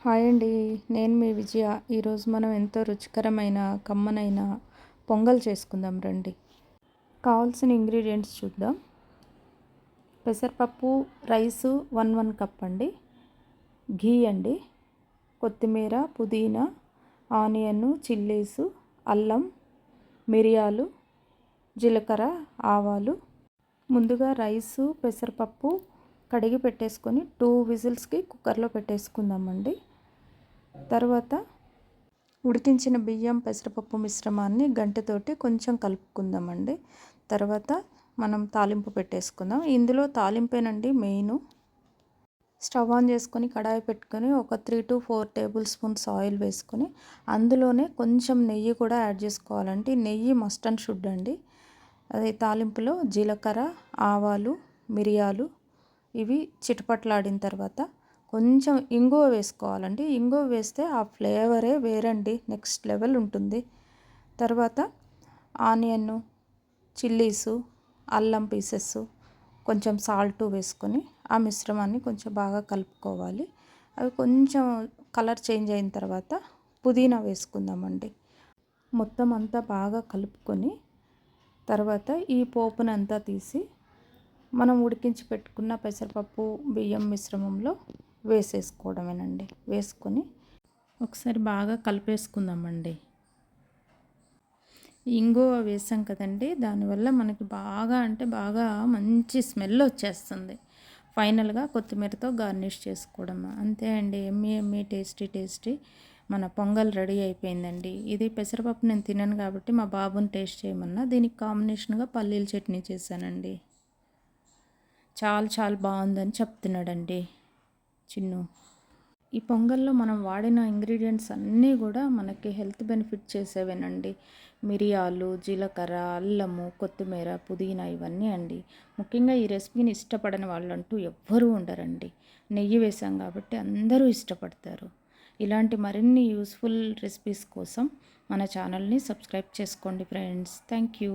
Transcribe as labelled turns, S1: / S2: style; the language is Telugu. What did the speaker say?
S1: హాయ్ అండి. నేను మీ విజయ. ఈరోజు మనం ఎంతో రుచికరమైన కమ్మనైన పొంగల్ చేసుకుందాం రండి. కావాల్సిన ఇంగ్రీడియంట్స్ చూద్దాం. పెసరపప్పు, రైసు 1 కప్ అండి, ఘీ అండి, కొత్తిమీర, పుదీనా, ఆనియన్, చిల్లీసు, అల్లం, మిరియాలు, జీలకర్ర, ఆవాలు. ముందుగా రైసు పెసరపప్పు కడిగి పెట్టేసుకొని 2 విజిల్స్కి కుక్కర్లో పెట్టేసుకుందామండి. తర్వాత ఉడికించిన బియ్యం పెసరపప్పు మిశ్రమాన్ని గంటెతోటి కొంచెం కలుపుకుందామండి. తర్వాత మనం తాలింపు పెట్టేసుకుందాం. ఇందులో తాలింపేనండి మెయిన్. స్టవ్ ఆన్ చేసుకొని కడాయి పెట్టుకొని ఒక 3 to 4 టేబుల్ స్పూన్స్ ఆయిల్ వేసుకొని అందులోనే కొంచెం నెయ్యి కూడా యాడ్ చేసుకోవాలండి. నెయ్యి మస్ట్ అండ్ షుడ్ అండి. అదే తాలింపులో జీలకర్ర, ఆవాలు, మిరియాలు ఇవి చిటపట్లాడిన తర్వాత కొంచెం ఇంగువ వేసుకోవాలండి. ఇంగువ వేస్తే ఆ ఫ్లేవరే వేరండి, నెక్స్ట్ లెవెల్ ఉంటుంది. తర్వాత ఆనియన్, చిల్లీసు, అల్లం పీసెస్, కొంచెం సాల్ట్ వేసుకొని ఆ మిశ్రమాన్ని కొంచెం బాగా కలుపుకోవాలి. అవి కొంచెం కలర్ చేంజ్ అయిన తర్వాత పుదీనా వేసుకుందామండి. మొత్తం అంతా బాగా కలుపుకొని తర్వాత ఈ పోపునంతా తీసి మనం ఉడికించి పెట్టుకున్న పెసరపప్పు బియ్యం మిశ్రమంలో వేసేసుకోవడమేనండి. వేసుకొని ఒకసారి బాగా కలిపేసుకుందామండి. ఇంగువ వేసాం కదండి, దానివల్ల మనకి బాగా అంటే బాగా మంచి స్మెల్ వచ్చేస్తుంది. ఫైనల్గా కొత్తిమీరతో గార్నిష్ చేసుకోవడం అంతే అండి. ఎమ్మి టేస్టీ మన పొంగల్ రెడీ అయిపోయిందండి. ఇది పెసరపప్పు నేను తినను కాబట్టి మా బాబుని టేస్ట్ చేయమన్నా దీనికి కాంబినేషన్గా పల్లీల చట్నీ చేశానండి. చాలా బాగుందని చెప్తున్నాడండి చిన్ను. ఈ పొంగల్లో మనం వాడిన ఇంగ్రీడియంట్స్ అన్నీ కూడా మనకి హెల్త్ బెనిఫిట్ చేసేవేనండి. మిరియాలు, జీలకర్ర, అల్లము, కొత్తిమీర, పుదీనా ఇవన్నీ అండి. ముఖ్యంగా ఈ రెసిపీని ఇష్టపడని వాళ్ళంటూ ఎవ్వరూ ఉండరండి. నెయ్యి వేసాం కాబట్టి అందరూ ఇష్టపడతారు. ఇలాంటి మరిన్ని యూస్ఫుల్ రెసిపీస్ కోసం మన ఛానల్ని సబ్స్క్రైబ్ చేసుకోండి ఫ్రెండ్స్. Thank you.